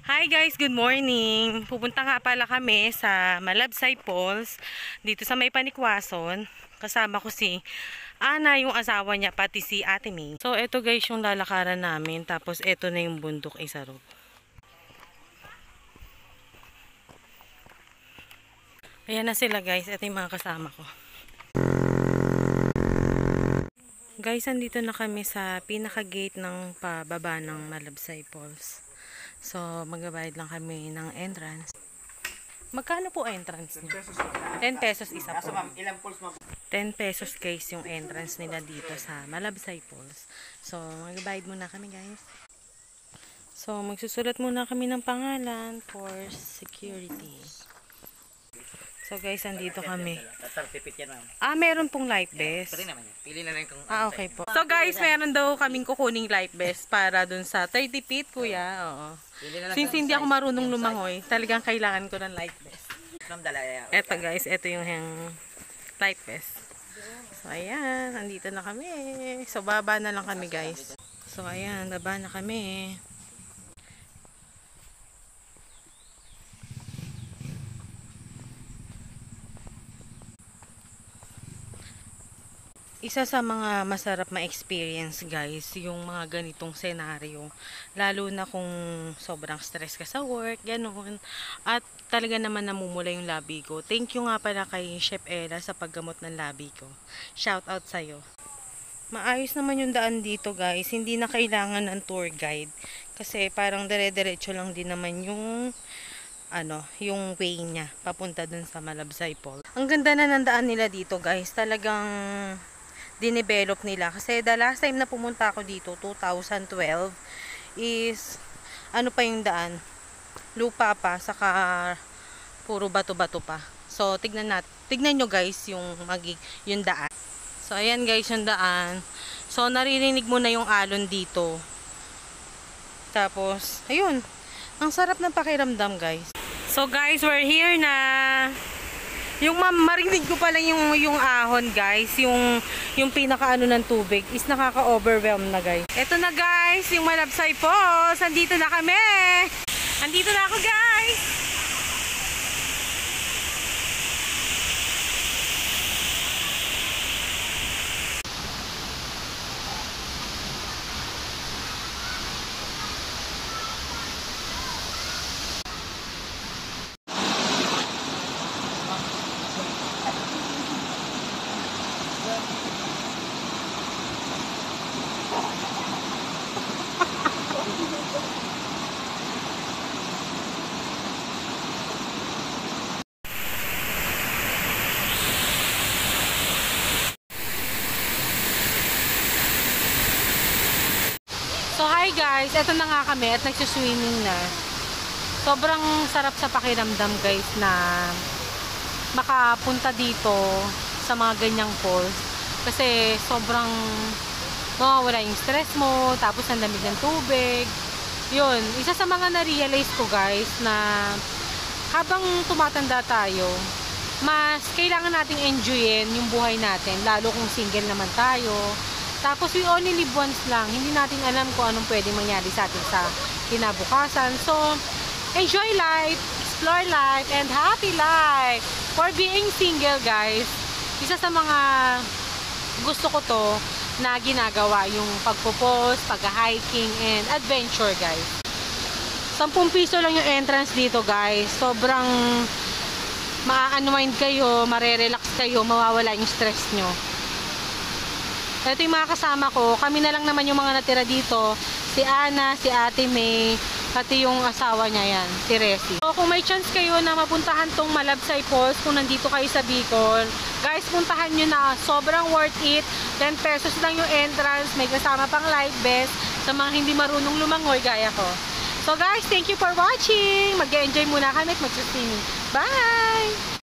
Hi guys, good morning. Pupunta nga pala kami sa Malabsay Falls dito sa May Panikwason. Kasama ko si Ana, yung asawa niya, pati si Ate May. So eto guys yung lalakaran namin, tapos eto na yung bundok Isarog. Ayan na sila guys, eto yung mga kasama ko. Guys, andito na kami sa pinaka-gate ng pababa ng Malabsay Falls. So, magbabayad lang kami ng entrance. Magkano po entrance niya? 10 pesos isa po. 10 pesos guys yung entrance nila dito sa Malabsay Falls. So, magbabayad muna kami guys. So, magsusulat muna kami ng pangalan for security. So guys, andito kami. Meron pong life vest. Pili na lang kung okay po. So guys, meron daw kaming kukuning life vest para dun sa 30 feet, kuya. Oo. Since hindi ako marunong lumangoy, talagang kailangan ko ng life vest. Eto guys, eto yung life vest. So ayan, andito na kami. So baba na lang kami guys. So ayan, baba na kami. Isa sa mga masarap ma-experience guys, yung mga ganitong senaryo. Lalo na kung sobrang stress ka sa work, ganoon. At talaga naman namumula yung labi ko. Thank you nga pala kay Chef Ella sa paggamot ng labi ko. Shout out sa'yo. Maayos naman yung daan dito guys. Hindi na kailangan ng tour guide. Kasi parang dire-diretso lang din naman yung yung way niya papunta dun sa Malabsay Falls. Ang ganda na ng daan nila dito guys. Talagang dinevelop nila. Kasi the last time na pumunta ako dito, 2012, is pa yung daan? Lupa pa, saka puro bato-bato pa. So, tignan nyo guys yung daan. So, ayan guys yung daan. So, naririnig mo na yung alon dito. Tapos, ayun. Ang sarap ng pakiramdam guys. So, guys, we're here na. Yung marinig ko pa lang yung ahon guys, yung pinakaano ng tubig is nakaka-overwhelm na guys. Eto na guys, yung Malabsay Falls. Andito na kami. Andito na ako guys. So hi guys, eto na nga kami at nagsuswimming na. Sobrang sarap sa pakiramdam guys na makapunta dito sa mga ganyang falls. Kasi sobrang mawawala yung stress mo, tapos ang lamig ng tubig. Yun, isa sa mga na-realize ko guys na habang tumatanda tayo, mas kailangan nating enjoyin yung buhay natin, lalo kung single naman tayo. Tapos we only live once lang. Hindi natin alam kung anong pwedeng mangyari sa atin sa kinabukasan. So, enjoy life, explore life, and happy life. For being single, guys, isa sa mga gusto ko to na ginagawa, yung pagpo-post, pag-hiking, and adventure, guys. 10 piso lang yung entrance dito, guys. Sobrang ma-unwind kayo, mare-relax kayo, mawawala yung stress nyo. Ito yung mga kasama ko. Kami na lang naman yung mga natira dito. Si Ana, si Ate May, pati yung asawa niya yan, si Resi. So, kung may chance kayo na mapuntahan tong Malabsay Falls, kung nandito kayo sa Bicol, guys, puntahan nyo na. Sobrang worth it. 10 pesos lang yung entrance. May kasama pang life vest sa mga hindi marunong lumangoy gaya ko. So guys, thank you for watching. Mag-enjoy muna kami at mag-swimming. Bye!